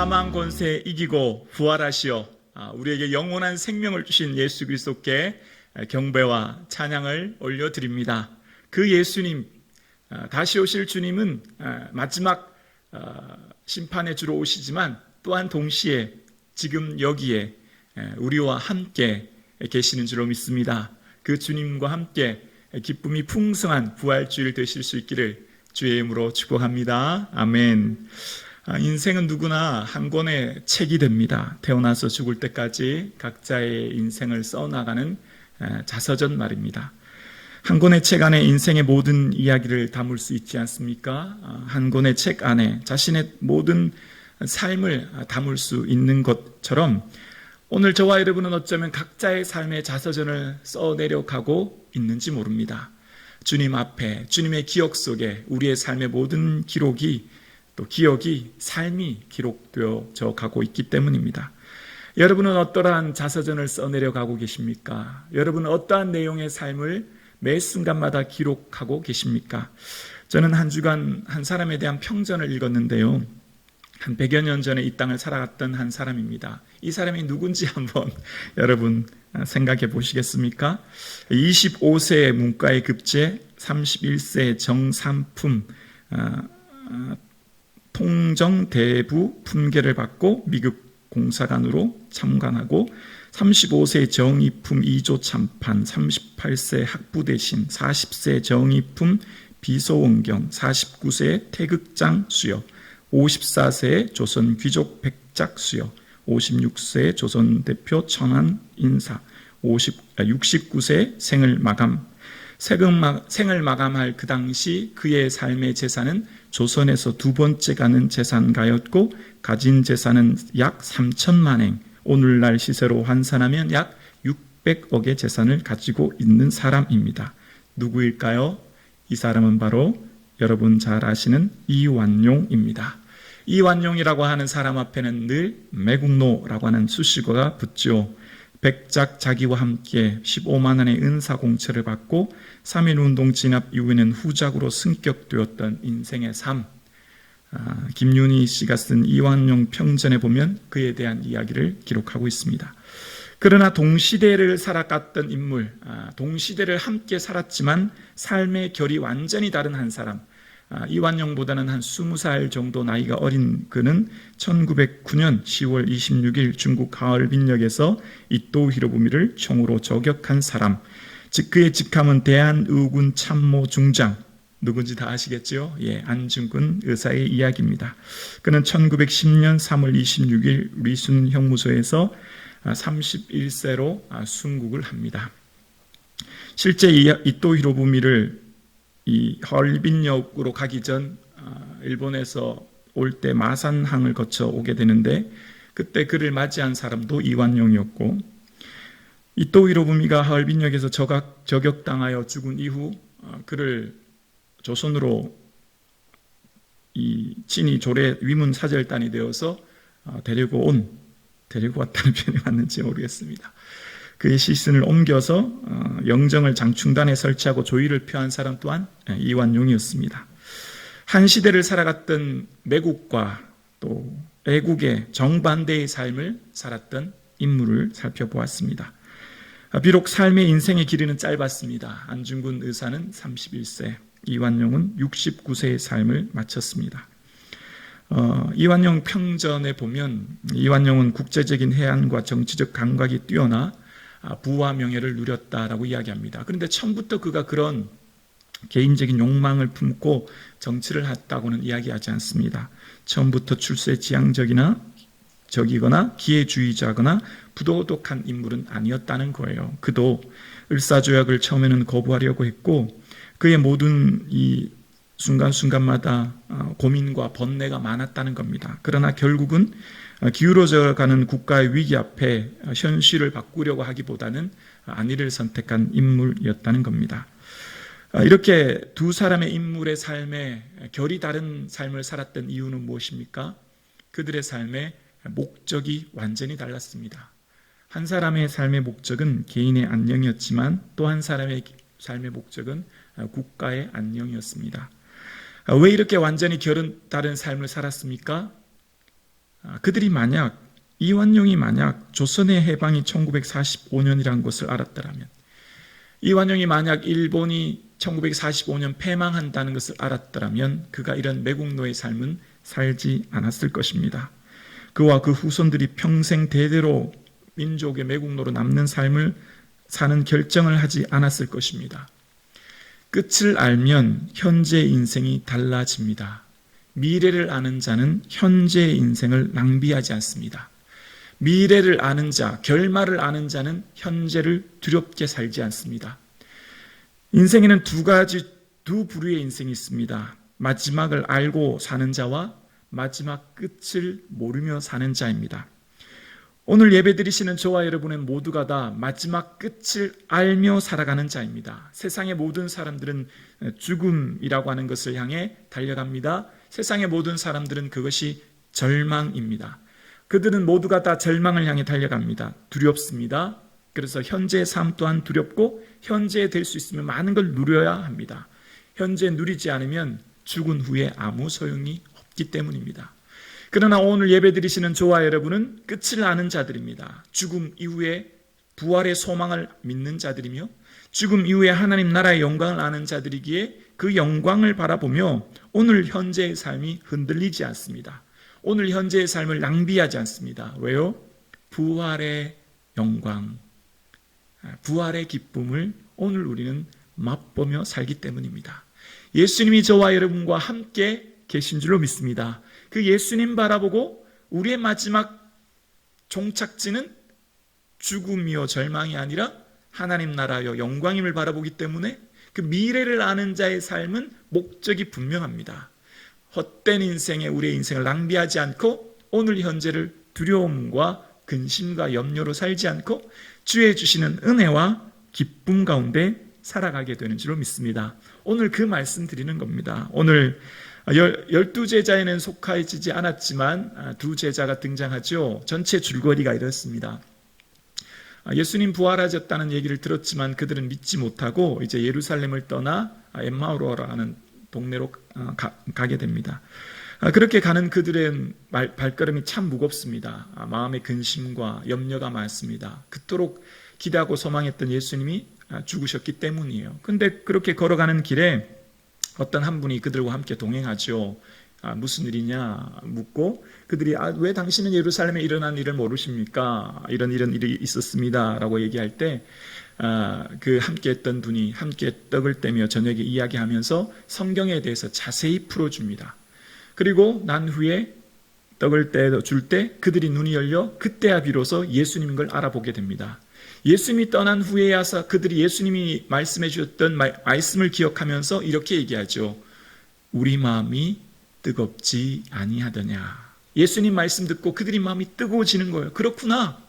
사망 권세 이기고 부활하시어 우리에게 영원한 생명을 주신 예수 그리스도께 경배와 찬양을 올려드립니다. 그 예수님, 다시 오실 주님은 마지막 심판의 주로 오시지만 또한 동시에 지금 여기에 우리와 함께 계시는 줄로 믿습니다. 그 주님과 함께 기쁨이 풍성한 부활주일 되실 수 있기를 주의 이름으로 축복합니다. 아멘. 인생은 누구나 한 권의 책이 됩니다. 태어나서 죽을 때까지 각자의 인생을 써나가는 자서전 말입니다. 한 권의 책 안에 인생의 모든 이야기를 담을 수 있지 않습니까? 한 권의 책 안에 자신의 모든 삶을 담을 수 있는 것처럼 오늘 저와 여러분은 어쩌면 각자의 삶의 자서전을 써내려가고 있는지 모릅니다. 주님 앞에, 주님의 기억 속에 우리의 삶의 모든 기록이 또 기억이, 삶이 기록되어져 가고 있기 때문입니다. 여러분은 어떠한 자서전을 써내려가고 계십니까? 여러분은 어떠한 내용의 삶을 매 순간마다 기록하고 계십니까? 저는 한 주간 한 사람에 대한 평전을 읽었는데요. 한 100여 년 전에 이 땅을 살아갔던 한 사람입니다. 이 사람이 누군지 한번 여러분 생각해 보시겠습니까? 25세의 문과에 급제, 31세의 정삼품 통정대부 품계를 받고 미국 공사관으로 참관하고 35세 정의품 2조 참판, 38세 학부대신, 40세 정의품 비서원경, 49세 태극장 수여, 54세 조선 귀족 백작 수여, 56세 조선 대표 천안 인사, 69세 생을 마감할 그 당시 그의 삶의 재산은 조선에서 두 번째 가는 재산가였고 가진 재산은 약 3천만 행, 오늘날 시세로 환산하면 약 600억의 재산을 가지고 있는 사람입니다. 누구일까요? 이 사람은 바로 여러분 잘 아시는 이완용입니다. 이완용이라고 하는 사람 앞에는 늘 매국노라고 하는 수식어가 붙죠. 백작 자기와 함께 15만 원의 은사공채를 받고 3.1운동 진압 이후에는 후작으로 승격되었던 인생의 삶, 김윤희 씨가 쓴 이완용 평전에 보면 그에 대한 이야기를 기록하고 있습니다. 그러나 동시대를 살아갔던 인물, 동시대를 함께 살았지만 삶의 결이 완전히 다른 한 사람, 이완용보다는 한 20살 정도 나이가 어린 그는 1909년 10월 26일 중국 하얼빈역에서 이토 히로부미를 총으로 저격한 사람, 즉 그의 직함은 대한의군 참모 중장, 누군지 다 아시겠죠? 예, 안중근 의사의 이야기입니다. 그는 1910년 3월 26일 리순 형무소에서 31세로 순국을 합니다. 실제 이토 히로부미를 이 하얼빈역으로 가기 전 일본에서 올 때 마산항을 거쳐 오게 되는데 그때 그를 맞이한 사람도 이완용이었고, 이토 히로부미가 하얼빈역에서 저격당하여 죽은 이후 그를 조선으로 이 친히 조례 위문 사절단이 되어서 데리고 왔다는 표현이 맞는지 모르겠습니다. 그의 시신을 옮겨서 영정을 장충단에 설치하고 조의를 표한 사람 또한 이완용이었습니다. 한 시대를 살아갔던 매국과 또 애국의 정반대의 삶을 살았던 인물을 살펴보았습니다. 비록 삶의 인생의 길이는 짧았습니다. 안중근 의사는 31세, 이완용은 69세의 삶을 마쳤습니다. 이완용 평전에 보면 이완용은 국제적인 해안과 정치적 감각이 뛰어나 부와 명예를 누렸다라고 이야기합니다. 그런데 처음부터 그가 그런 개인적인 욕망을 품고 정치를 했다고는 이야기하지 않습니다. 처음부터 출세 지향적이거나 기회주의자거나 부도덕한 인물은 아니었다는 거예요. 그도 을사조약을 처음에는 거부하려고 했고 그의 모든 이 순간순간마다 고민과 번뇌가 많았다는 겁니다. 그러나 결국은 기울어져 가는 국가의 위기 앞에 현실을 바꾸려고 하기보다는 안위를 선택한 인물이었다는 겁니다. 이렇게 두 사람의 인물의 삶에 결이 다른 삶을 살았던 이유는 무엇입니까? 그들의 삶의 목적이 완전히 달랐습니다. 한 사람의 삶의 목적은 개인의 안녕이었지만 또 한 사람의 삶의 목적은 국가의 안녕이었습니다. 왜 이렇게 완전히 결은 다른 삶을 살았습니까? 그들이 만약 이완용이 만약 조선의 해방이 1945년이라는 것을 알았더라면, 이완용이 만약 일본이 1945년 패망한다는 것을 알았더라면 그가 이런 매국노의 삶은 살지 않았을 것입니다. 그와 그 후손들이 평생 대대로 민족의 매국노로 남는 삶을 사는 결정을 하지 않았을 것입니다. 끝을 알면 현재의 인생이 달라집니다. 미래를 아는 자는 현재의 인생을 낭비하지 않습니다. 미래를 아는 자, 결말을 아는 자는 현재를 두렵게 살지 않습니다. 인생에는 두 부류의 인생이 있습니다. 마지막을 알고 사는 자와 마지막 끝을 모르며 사는 자입니다. 오늘 예배드리시는 저와 여러분은 모두가 다 마지막 끝을 알며 살아가는 자입니다. 세상의 모든 사람들은 죽음이라고 하는 것을 향해 달려갑니다. 세상의 모든 사람들은 그것이 절망입니다. 그들은 모두가 다 절망을 향해 달려갑니다. 두렵습니다. 그래서 현재의 삶 또한 두렵고 현재에 될 수 있으면 많은 걸 누려야 합니다. 현재 누리지 않으면 죽은 후에 아무 소용이 없기 때문입니다. 그러나 오늘 예배드리시는 저와 여러분은 끝을 아는 자들입니다. 죽음 이후에 부활의 소망을 믿는 자들이며 죽음 이후에 하나님 나라의 영광을 아는 자들이기에 그 영광을 바라보며 오늘 현재의 삶이 흔들리지 않습니다. 오늘 현재의 삶을 낭비하지 않습니다. 왜요? 부활의 영광, 부활의 기쁨을 오늘 우리는 맛보며 살기 때문입니다. 예수님이 저와 여러분과 함께 계신 줄로 믿습니다. 그 예수님 바라보고 우리의 마지막 종착지는 죽음이요 절망이 아니라 하나님 나라요 영광임을 바라보기 때문에 그 미래를 아는 자의 삶은 목적이 분명합니다. 헛된 인생에 우리의 인생을 낭비하지 않고 오늘 현재를 두려움과 근심과 염려로 살지 않고 주의 주시는 은혜와 기쁨 가운데 살아가게 되는 줄로 믿습니다. 오늘 그 말씀 드리는 겁니다. 오늘 12제자에는 속하지 않았지만 두 제자가 등장하죠. 전체 줄거리가 이렇습니다. 예수님 부활하셨다는 얘기를 들었지만 그들은 믿지 못하고 이제 예루살렘을 떠나 엠마오로라는 동네로 가게 됩니다. 그렇게 가는 그들의 발걸음이 참 무겁습니다. 마음의 근심과 염려가 많습니다. 그토록 기대하고 소망했던 예수님이 죽으셨기 때문이에요. 근데 그렇게 걸어가는 길에 어떤 한 분이 그들과 함께 동행하죠. 무슨 일이냐 묻고 그들이 왜 당신은 예루살렘에 일어난 일을 모르십니까? 이런 일이 있었습니다 라고 얘기할 때 그 함께 했던 분이 함께 떡을 떼며 저녁에 이야기하면서 성경에 대해서 자세히 풀어줍니다. 그리고 난 후에 떡을 떼줄 때 그들이 눈이 열려 그때야 비로소 예수님인 걸 알아보게 됩니다. 예수님이 떠난 후에야서 그들이 예수님이 말씀해 주셨던 말씀을 기억하면서 이렇게 얘기하죠. 우리 마음이 뜨겁지 아니하더냐. 예수님 말씀 듣고 그들이 마음이 뜨거워지는 거예요. 그렇구나.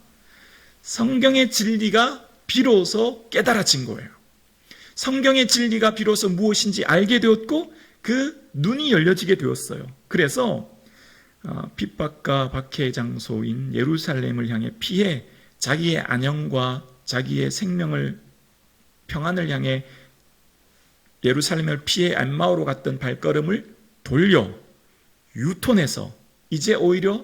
성경의 진리가 비로소 깨달아진 거예요. 성경의 진리가 비로소 무엇인지 알게 되었고 그 눈이 열려지게 되었어요. 그래서 핍박과 박해의 장소인 예루살렘을 향해 피해 자기의 안녕과 자기의 생명을 평안을 향해 예루살렘을 피해 엠마오로 갔던 발걸음을 돌려 유턴해서 이제 오히려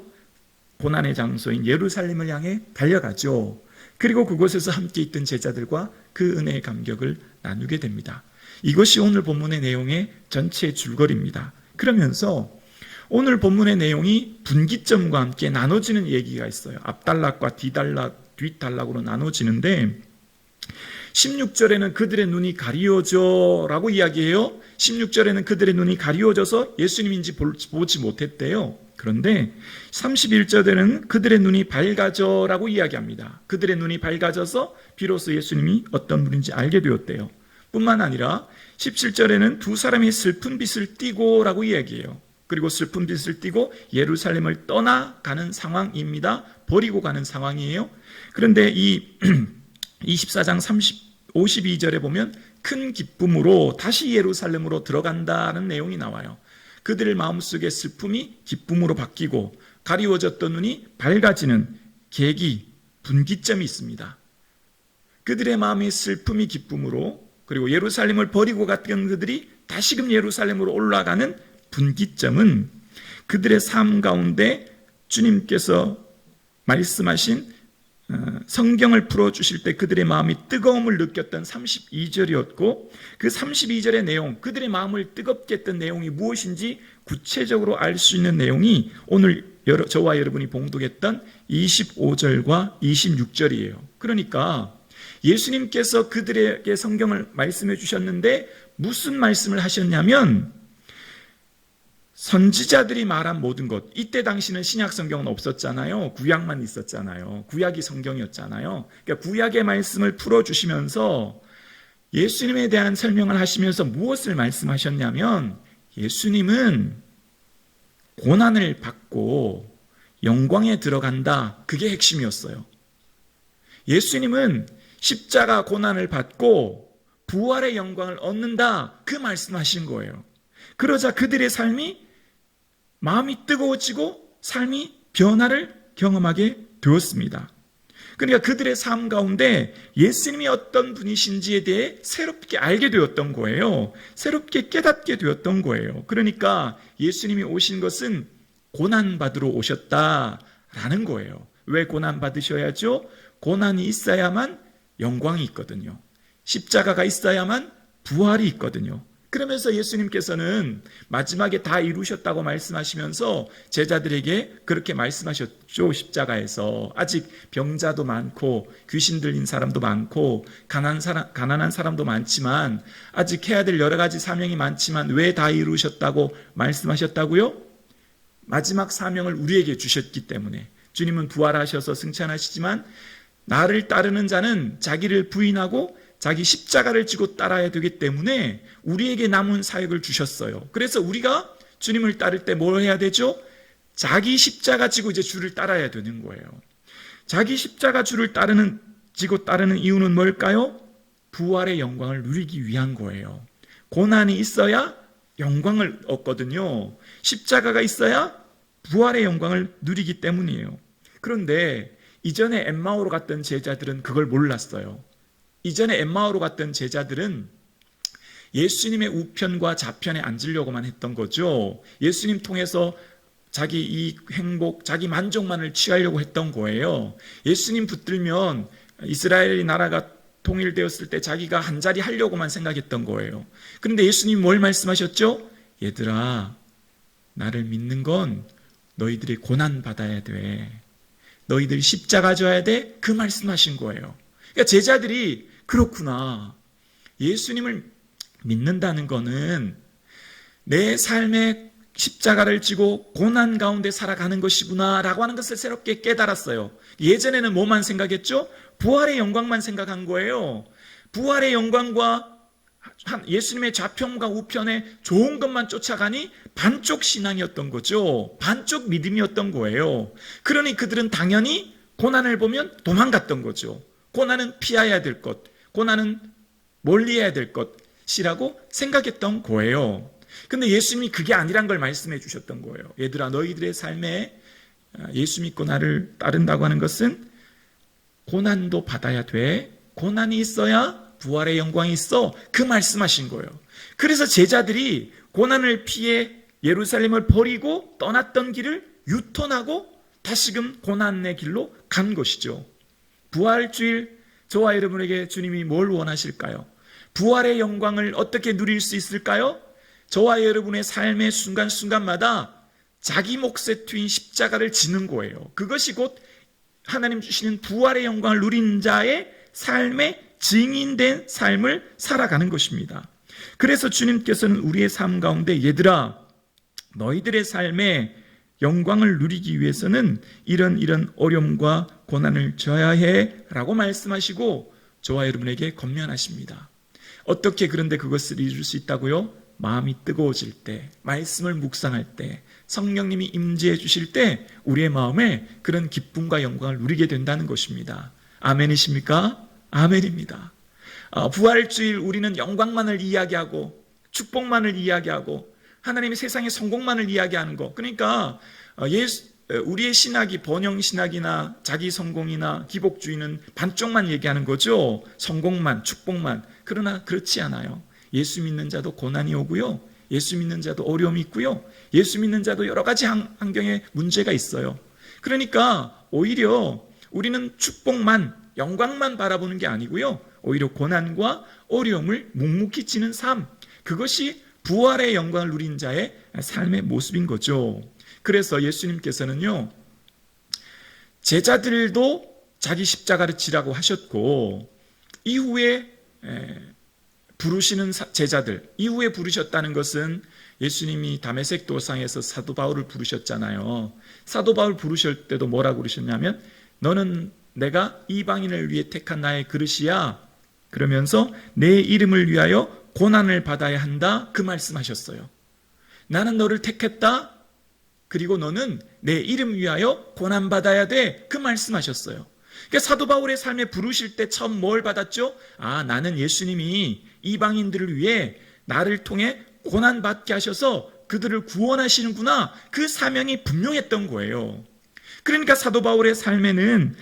고난의 장소인 예루살렘을 향해 달려가죠. 그리고 그곳에서 함께 있던 제자들과 그 은혜의 감격을 나누게 됩니다. 이것이 오늘 본문의 내용의 전체 줄거리입니다. 그러면서 오늘 본문의 내용이 분기점과 함께 나눠지는 얘기가 있어요. 앞단락과 뒷단락으로 나눠지는데 16절에는 그들의 눈이 가리워져 라고 이야기해요. 16절에는 그들의 눈이 가리워져서 예수님인지 보지 못했대요. 그런데 31절에는 그들의 눈이 밝아져 라고 이야기합니다. 그들의 눈이 밝아져서 비로소 예수님이 어떤 분인지 알게 되었대요. 뿐만 아니라 17절에는 두 사람이 슬픈 빛을 띠고 라고 이야기해요. 그리고 슬픈 빛을 띠고 예루살렘을 떠나가는 상황입니다. 버리고 가는 상황이에요. 그런데 이 24장 52절에 보면 큰 기쁨으로 다시 예루살렘으로 들어간다는 내용이 나와요. 그들의 마음속의 슬픔이 기쁨으로 바뀌고 가리워졌던 눈이 밝아지는 계기, 분기점이 있습니다. 그들의 마음의 슬픔이 기쁨으로 그리고 예루살렘을 버리고 갔던 그들이 다시금 예루살렘으로 올라가는 분기점은 그들의 삶 가운데 주님께서 말씀하신 성경을 풀어주실 때 그들의 마음이 뜨거움을 느꼈던 32절이었고 그 32절의 내용, 그들의 마음을 뜨겁게 했던 내용이 무엇인지 구체적으로 알 수 있는 내용이 오늘 저와 여러분이 봉독했던 25절과 26절이에요. 그러니까 예수님께서 그들에게 성경을 말씀해 주셨는데 무슨 말씀을 하셨냐면 선지자들이 말한 모든 것, 이때 당시는 신약 성경은 없었잖아요. 구약만 있었잖아요. 구약이 성경이었잖아요. 그러니까 구약의 말씀을 풀어주시면서 예수님에 대한 설명을 하시면서 무엇을 말씀하셨냐면 예수님은 고난을 받고 영광에 들어간다. 그게 핵심이었어요. 예수님은 십자가 고난을 받고 부활의 영광을 얻는다. 그 말씀하신 거예요. 그러자 그들의 삶이 마음이 뜨거워지고 삶이 변화를 경험하게 되었습니다. 그러니까 그들의 삶 가운데 예수님이 어떤 분이신지에 대해 새롭게 알게 되었던 거예요. 새롭게 깨닫게 되었던 거예요. 그러니까 예수님이 오신 것은 고난받으러 오셨다라는 거예요. 왜 고난받으셔야죠? 고난이 있어야만 영광이 있거든요. 십자가가 있어야만 부활이 있거든요. 그러면서 예수님께서는 마지막에 다 이루셨다고 말씀하시면서 제자들에게 그렇게 말씀하셨죠. 십자가에서 아직 병자도 많고 귀신 들린 사람도 많고 가난한 사람도 많지만 아직 해야 될 여러 가지 사명이 많지만 왜 다 이루셨다고 말씀하셨다고요? 마지막 사명을 우리에게 주셨기 때문에. 주님은 부활하셔서 승천하시지만 나를 따르는 자는 자기를 부인하고 자기 십자가를 지고 따라야 되기 때문에 우리에게 남은 사역을 주셨어요. 그래서 우리가 주님을 따를 때 뭘 해야 되죠? 자기 십자가 지고 이제 주를 따라야 되는 거예요. 자기 십자가 주를 지고 따르는 이유는 뭘까요? 부활의 영광을 누리기 위한 거예요. 고난이 있어야 영광을 얻거든요. 십자가가 있어야 부활의 영광을 누리기 때문이에요. 그런데 이전에 엠마오로 갔던 제자들은 그걸 몰랐어요. 이전에 엠마오로 갔던 제자들은 예수님의 우편과 좌편에 앉으려고만 했던 거죠. 예수님 통해서 자기 이익, 행복, 자기 만족만을 취하려고 했던 거예요. 예수님 붙들면 이스라엘 나라가 통일되었을 때 자기가 한 자리 하려고만 생각했던 거예요. 그런데 예수님 뭘 말씀하셨죠? 얘들아, 나를 믿는 건 너희들이 고난 받아야 돼. 너희들이 십자가 져야 돼. 그 말씀하신 거예요. 그러니까 제자들이 그렇구나. 예수님을 믿는다는 거는 내 삶의 십자가를 지고 고난 가운데 살아가는 것이구나 라고 하는 것을 새롭게 깨달았어요. 예전에는 뭐만 생각했죠? 부활의 영광만 생각한 거예요. 부활의 영광과 예수님의 좌편과 우편에 좋은 것만 쫓아가니 반쪽 신앙이었던 거죠. 반쪽 믿음이었던 거예요. 그러니 그들은 당연히 고난을 보면 도망갔던 거죠. 고난은 피해야 될 것, 고난은 멀리해야 될 것이라고 생각했던 거예요. 근데 예수님이 그게 아니란 걸 말씀해 주셨던 거예요. 얘들아, 너희들의 삶에 예수 믿고 나를 따른다고 하는 것은 고난도 받아야 돼. 고난이 있어야 부활의 영광이 있어. 그 말씀하신 거예요. 그래서 제자들이 고난을 피해 예루살렘을 버리고 떠났던 길을 유턴하고 다시금 고난의 길로 간 것이죠. 부활주일 저와 여러분에게 주님이 뭘 원하실까요? 부활의 영광을 어떻게 누릴 수 있을까요? 저와 여러분의 삶의 순간순간마다 자기 몫에 트인 십자가를 지는 거예요. 그것이 곧 하나님 주시는 부활의 영광을 누린 자의 삶의 증인된 삶을 살아가는 것입니다. 그래서 주님께서는 우리의 삶 가운데 얘들아, 너희들의 삶에 영광을 누리기 위해서는 이런 어려움과 고난을 져야 해 라고 말씀하시고 저와 여러분에게 권면하십니다. 어떻게 그런데 그것을 이룰 수 있다고요? 마음이 뜨거워질 때, 말씀을 묵상할 때, 성령님이 임재해 주실 때 우리의 마음에 그런 기쁨과 영광을 누리게 된다는 것입니다. 아멘이십니까? 아멘입니다. 부활주일 우리는 영광만을 이야기하고 축복만을 이야기하고 하나님의 세상의 성공만을 이야기하는 거. 그러니까 우리의 신학이 번영신학이나 자기 성공이나 기복주의는 반쪽만 얘기하는 거죠. 성공만, 축복만. 그러나 그렇지 않아요. 예수 믿는 자도 고난이 오고요. 예수 믿는 자도 어려움이 있고요. 예수 믿는 자도 여러 가지 환경에 문제가 있어요. 그러니까 오히려 우리는 축복만, 영광만 바라보는 게 아니고요, 오히려 고난과 어려움을 묵묵히 지는 삶, 그것이 부활의 영광을 누린 자의 삶의 모습인 거죠. 그래서 예수님께서는요, 제자들도 자기 십자가를 지라고 하셨고, 이후에 부르시는 제자들, 이후에 부르셨다는 것은 예수님이 다메섹 도상에서 사도 바울을 부르셨잖아요. 사도 바울 부르실 때도 뭐라고 그러셨냐면, 너는 내가 이방인을 위해 택한 나의 그릇이야. 그러면서 내 이름을 위하여 고난을 받아야 한다, 그 말씀하셨어요. 나는 너를 택했다, 그리고 너는 내 이름 위하여 고난받아야 돼, 그 말씀하셨어요. 그러니까 사도 바울의 삶에 부르실 때 처음 뭘 받았죠? 아, 나는 예수님이 이방인들을 위해 나를 통해 고난받게 하셔서 그들을 구원하시는구나, 그 사명이 분명했던 거예요. 그러니까 사도 바울의 삶에는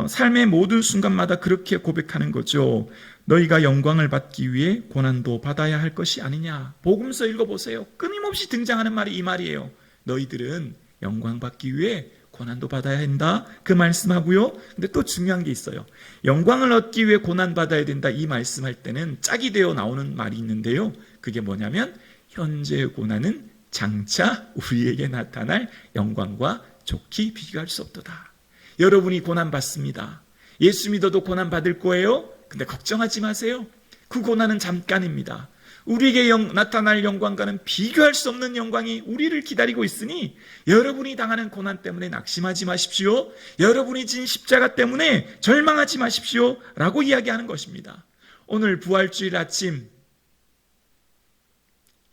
삶의 모든 순간마다 그렇게 고백하는 거죠. 너희가 영광을 받기 위해 고난도 받아야 할 것이 아니냐. 복음서 읽어보세요. 끊임없이 등장하는 말이 이 말이에요. 너희들은 영광 받기 위해 고난도 받아야 한다, 그 말씀하고요. 근데 또 중요한 게 있어요. 영광을 얻기 위해 고난 받아야 된다, 이 말씀할 때는 짝이 되어 나오는 말이 있는데요. 그게 뭐냐면, 현재의 고난은 장차 우리에게 나타날 영광과 좋게 비교할 수 없도다. 여러분이 고난 받습니다. 예수 믿어도 고난 받을 거예요. 근데 걱정하지 마세요. 그 고난은 잠깐입니다. 우리에게 나타날 영광과는 비교할 수 없는 영광이 우리를 기다리고 있으니, 여러분이 당하는 고난 때문에 낙심하지 마십시오. 여러분이 진 십자가 때문에 절망하지 마십시오, 라고 이야기하는 것입니다. 오늘 부활주일 아침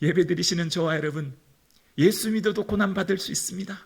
예배드리시는 저와 여러분, 예수 믿어도 고난 받을 수 있습니다.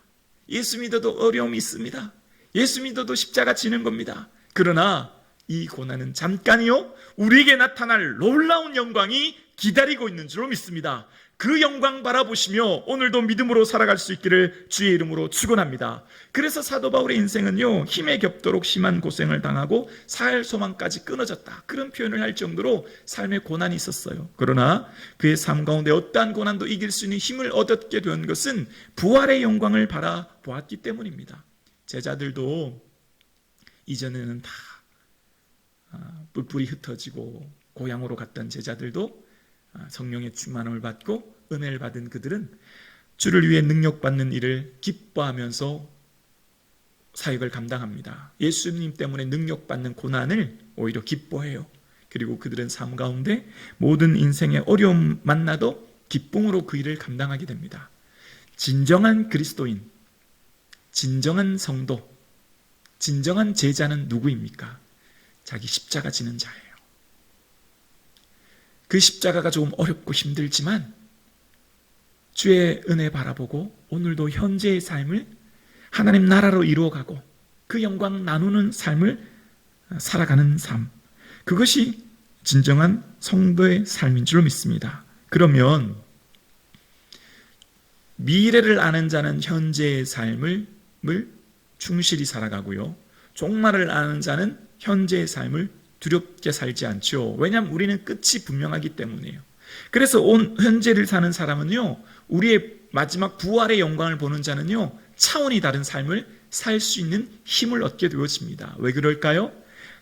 예수 믿어도 어려움이 있습니다. 예수 믿어도 십자가 지는 겁니다. 그러나 이 고난은 잠깐이요, 우리에게 나타날 놀라운 영광이 기다리고 있는 줄로 믿습니다. 그 영광 바라보시며 오늘도 믿음으로 살아갈 수 있기를 주의 이름으로 축원합니다. 그래서 사도 바울의 인생은요, 힘에 겹도록 심한 고생을 당하고 살 소망까지 끊어졌다, 그런 표현을 할 정도로 삶의 고난이 있었어요. 그러나 그의 삶 가운데 어떠한 고난도 이길 수 있는 힘을 얻게 된 것은 부활의 영광을 바라보았기 때문입니다. 제자들도 이전에는 다 뿔뿔이 흩어지고 고향으로 갔던 제자들도 성령의 충만함을 받고 은혜를 받은 그들은 주를 위해 능력받는 일을 기뻐하면서 사역을 감당합니다. 예수님 때문에 능력받는 고난을 오히려 기뻐해요. 그리고 그들은 삶 가운데 모든 인생의 어려움 만나도 기쁨으로 그 일을 감당하게 됩니다. 진정한 그리스도인, 진정한 성도, 진정한 제자는 누구입니까? 자기 십자가 지는 자예요. 그 십자가가 조금 어렵고 힘들지만 주의 은혜 바라보고 오늘도 현재의 삶을 하나님 나라로 이루어가고 그 영광 나누는 삶을 살아가는 삶, 그것이 진정한 성도의 삶인 줄 믿습니다. 그러면 미래를 아는 자는 현재의 삶을 충실히 살아가고요, 종말을 아는 자는 현재의 삶을 두렵게 살지 않죠. 왜냐하면 우리는 끝이 분명하기 때문이에요. 그래서 현재를 사는 사람은요, 우리의 마지막 부활의 영광을 보는 자는요, 차원이 다른 삶을 살 수 있는 힘을 얻게 되어집니다. 왜 그럴까요?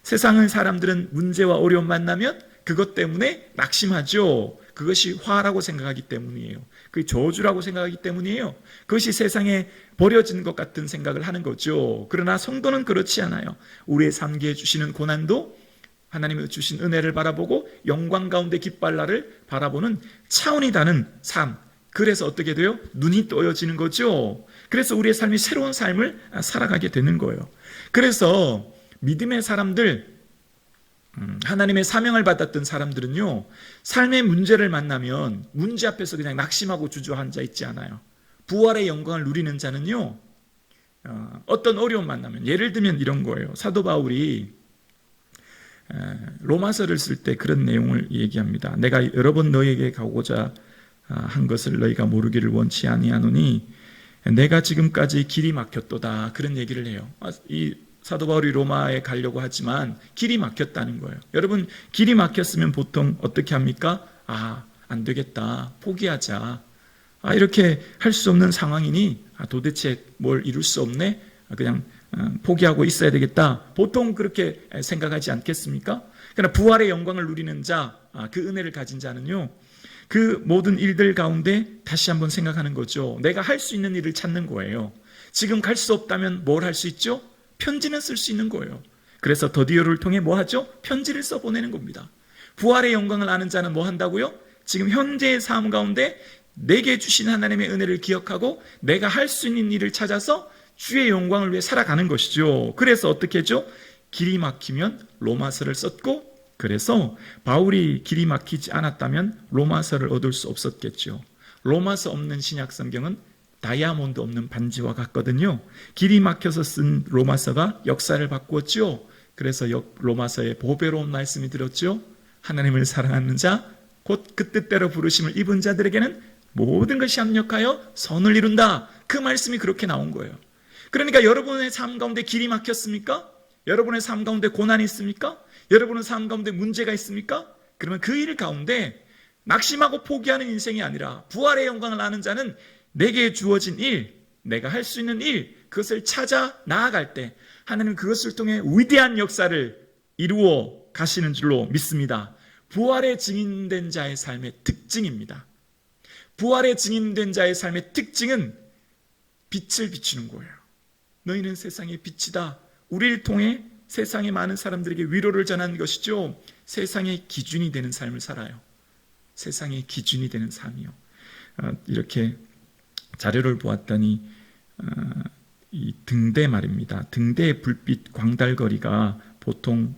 세상의 사람들은 문제와 어려움 만나면 그것 때문에 낙심하죠. 그것이 화라고 생각하기 때문이에요. 그게 저주라고 생각하기 때문이에요. 그것이 세상에 버려진 것 같은 생각을 하는 거죠. 그러나 성도는 그렇지 않아요. 우리의 삶에 주시는 고난도 하나님이 주신 은혜를 바라보고 영광 가운데 깃발 나를 바라보는 차원이 다른 삶, 그래서 어떻게 돼요? 눈이 떠여지는 거죠. 그래서 우리의 삶이 새로운 삶을 살아가게 되는 거예요. 그래서 믿음의 사람들, 하나님의 사명을 받았던 사람들은요, 삶의 문제를 만나면 문제 앞에서 그냥 낙심하고 주저앉아 있지 않아요. 부활의 영광을 누리는 자는요, 어떤 어려움 만나면, 예를 들면 이런 거예요. 사도 바울이 로마서를 쓸 때 그런 내용을 얘기합니다. 내가 여러 번 너에게 가고자 한 것을 너희가 모르기를 원치 아니하노니 내가 지금까지 길이 막혔도다, 그런 얘기를 해요. 이 사도 바울이 로마에 가려고 하지만 길이 막혔다는 거예요. 여러분, 길이 막혔으면 보통 어떻게 합니까? 안 되겠다, 포기하자, 이렇게 할 수 없는 상황이니 도대체 뭘 이룰 수 없네, 그냥 포기하고 있어야 되겠다. 보통 그렇게 생각하지 않겠습니까? 그러나 부활의 영광을 누리는 자, 그 은혜를 가진 자는요, 그 모든 일들 가운데 다시 한번 생각하는 거죠. 내가 할 수 있는 일을 찾는 거예요. 지금 갈 수 없다면 뭘 할 수 있죠? 편지는 쓸 수 있는 거예요. 그래서 더디오를 통해 뭐 하죠? 편지를 써보내는 겁니다. 부활의 영광을 아는 자는 뭐 한다고요? 지금 현재의 삶 가운데 내게 주신 하나님의 은혜를 기억하고 내가 할 수 있는 일을 찾아서 주의 영광을 위해 살아가는 것이죠. 그래서 어떻게 했죠? 길이 막히면 로마서를 썼고, 그래서 바울이 길이 막히지 않았다면 로마서를 얻을 수 없었겠죠. 로마서 없는 신약 성경은 다이아몬드 없는 반지와 같거든요. 길이 막혀서 쓴 로마서가 역사를 바꾸었죠. 그래서 로마서에 보배로운 말씀이 들었죠. 하나님을 사랑하는 자, 곧 그 뜻대로 부르심을 입은 자들에게는 모든 것이 합력하여 선을 이룬다. 그 말씀이 그렇게 나온 거예요. 그러니까 여러분의 삶 가운데 길이 막혔습니까? 여러분의 삶 가운데 고난이 있습니까? 여러분의 삶 가운데 문제가 있습니까? 그러면 그 일 가운데 낙심하고 포기하는 인생이 아니라 부활의 영광을 아는 자는 내게 주어진 일, 내가 할 수 있는 일, 그것을 찾아 나아갈 때 하나님은 그것을 통해 위대한 역사를 이루어 가시는 줄로 믿습니다. 부활의 증인된 자의 삶의 특징입니다. 부활의 증인된 자의 삶의 특징은 빛을 비추는 거예요. 너희는 세상의 빛이다. 우리를 통해 세상의 많은 사람들에게 위로를 전하는 것이죠. 세상의 기준이 되는 삶을 살아요. 세상의 기준이 되는 삶이요. 이렇게 자료를 보았더니 이 등대 말입니다. 등대의 불빛 광달거리가 보통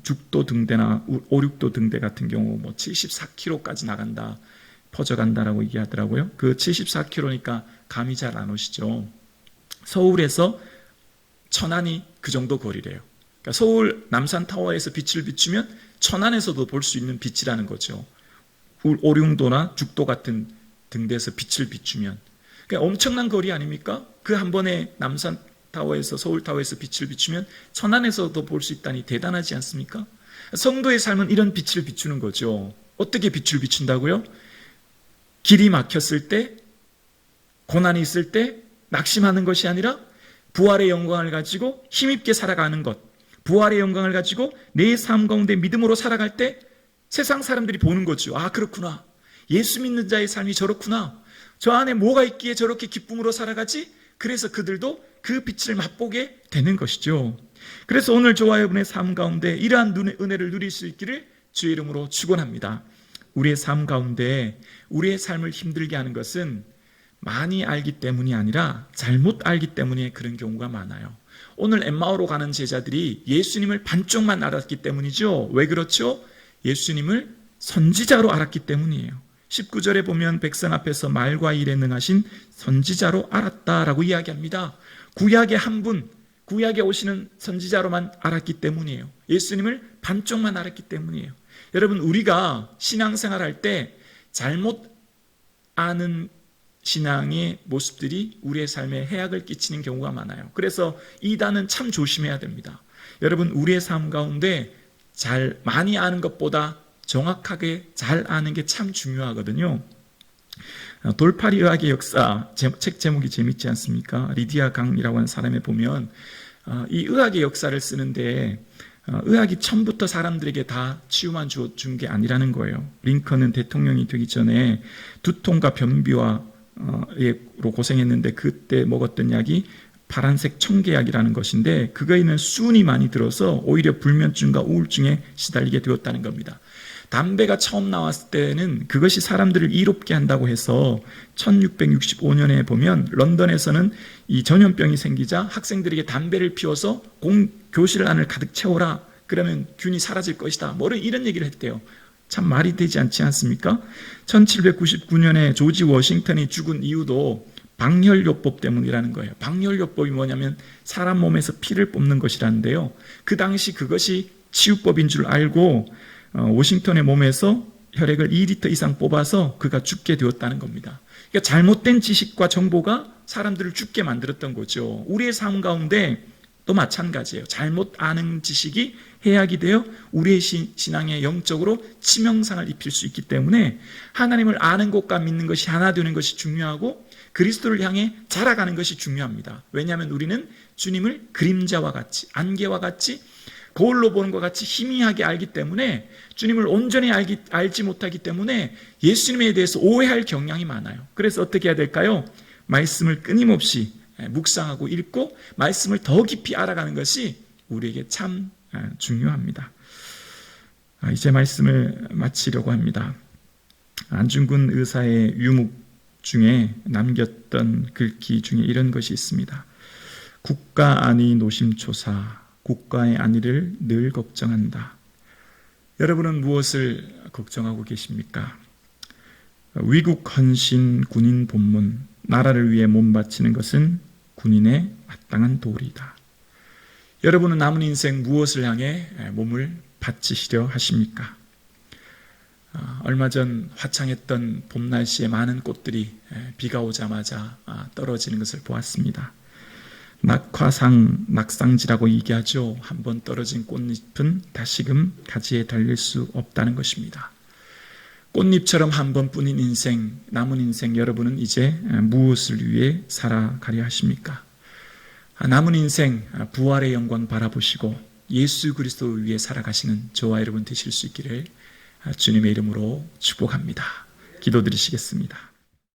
죽도 등대나 5, 6도 등대 같은 경우 뭐 74km까지 나간다, 퍼져간다라고 얘기하더라고요. 그 74km니까 감이 잘 안 오시죠. 서울에서 천안이 그 정도 거리래요. 그러니까 서울 남산타워에서 빛을 비추면 천안에서도 볼 수 있는 빛이라는 거죠. 오룡도나 죽도 같은 등대에서 빛을 비추면 그러니까 엄청난 거리 아닙니까? 그 한 번에 남산타워에서 서울타워에서 빛을 비추면 천안에서도 볼 수 있다니 대단하지 않습니까? 성도의 삶은 이런 빛을 비추는 거죠. 어떻게 빛을 비춘다고요? 길이 막혔을 때, 고난이 있을 때 낙심하는 것이 아니라 부활의 영광을 가지고 힘있게 살아가는 것, 부활의 영광을 가지고 내 삶 가운데 믿음으로 살아갈 때 세상 사람들이 보는 거죠. 아, 그렇구나. 예수 믿는 자의 삶이 저렇구나. 저 안에 뭐가 있기에 저렇게 기쁨으로 살아가지? 그래서 그들도 그 빛을 맛보게 되는 것이죠. 그래서 오늘 저와 여러분의 삶 가운데 이러한 은혜를 누릴 수 있기를 주의 이름으로 축원합니다. 우리의 삶 가운데 우리의 삶을 힘들게 하는 것은 많이 알기 때문이 아니라 잘못 알기 때문에 그런 경우가 많아요. 오늘 엠마오로 가는 제자들이 예수님을 반쪽만 알았기 때문이죠. 왜 그렇죠? 예수님을 선지자로 알았기 때문이에요. 19절에 보면 백성 앞에서 말과 일에 능하신 선지자로 알았다라고 이야기합니다. 구약의 한 분, 구약에 오시는 선지자로만 알았기 때문이에요. 예수님을 반쪽만 알았기 때문이에요. 여러분, 우리가 신앙생활 할 때 잘못 아는 신앙의 모습들이 우리의 삶에 해악을 끼치는 경우가 많아요. 그래서 이단은 참 조심해야 됩니다. 여러분, 우리의 삶 가운데 잘 많이 아는 것보다 정확하게 잘 아는 게 참 중요하거든요. 돌팔이 의학의 역사, 책 제목이 재밌지 않습니까? 리디아 강이라고 하는 사람에 보면 이 의학의 역사를 쓰는데 의학이 처음부터 사람들에게 다 치유만 준 게 아니라는 거예요. 링컨은 대통령이 되기 전에 두통과 변비와 로 고생했는데 그때 먹었던 약이 파란색 청계약이라는 것인데 그거에는 수은이 많이 들어서 오히려 불면증과 우울증에 시달리게 되었다는 겁니다. 담배가 처음 나왔을 때는 그것이 사람들을 이롭게 한다고 해서 1665년에 보면 런던에서는 이 전염병이 생기자 학생들에게 담배를 피워서 교실 안을 가득 채워라. 그러면 균이 사라질 것이다. 이런 얘기를 했대요. 참 말이 되지 않지 않습니까? 1799년에 조지 워싱턴이 죽은 이유도 방혈요법 때문이라는 거예요. 방혈요법이 뭐냐면 사람 몸에서 피를 뽑는 것이라는데요. 그 당시 그것이 치유법인 줄 알고 워싱턴의 몸에서 혈액을 2리터 이상 뽑아서 그가 죽게 되었다는 겁니다. 그러니까 잘못된 지식과 정보가 사람들을 죽게 만들었던 거죠. 우리의 삶 가운데 또 마찬가지예요. 잘못 아는 지식이 해악이 되어 우리의 신앙에 영적으로 치명상을 입힐 수 있기 때문에 하나님을 아는 것과 믿는 것이 하나 되는 것이 중요하고 그리스도를 향해 자라가는 것이 중요합니다. 왜냐하면 우리는 주님을 그림자와 같이, 안개와 같이, 거울로 보는 것 같이 희미하게 알기 때문에, 주님을 온전히 알지 못하기 때문에 예수님에 대해서 오해할 경향이 많아요. 그래서 어떻게 해야 될까요? 말씀을 끊임없이 묵상하고 읽고 말씀을 더 깊이 알아가는 것이 우리에게 참 중요합니다. 이제 말씀을 마치려고 합니다. 안중근 의사의 유묵 중에 남겼던 글귀 중에 이런 것이 있습니다. 국가 안위 노심초사, 국가의 안위를 늘 걱정한다. 여러분은 무엇을 걱정하고 계십니까? 위국 헌신 군인 본문, 나라를 위해 몸 바치는 것은 군인의 마땅한 도리이다. 여러분은 남은 인생 무엇을 향해 몸을 바치시려 하십니까? 얼마 전 화창했던 봄 날씨에 많은 꽃들이 비가 오자마자 떨어지는 것을 보았습니다. 낙화상, 낙상지라고 얘기하죠. 한번 떨어진 꽃잎은 다시금 가지에 달릴 수 없다는 것입니다. 꽃잎처럼 한 번뿐인 인생, 남은 인생 여러분은 이제 무엇을 위해 살아가려 하십니까? 남은 인생 부활의 영광 바라보시고 예수 그리스도를 위해 살아가시는 저와 여러분 되실 수 있기를 주님의 이름으로 축복합니다. 기도드리시겠습니다.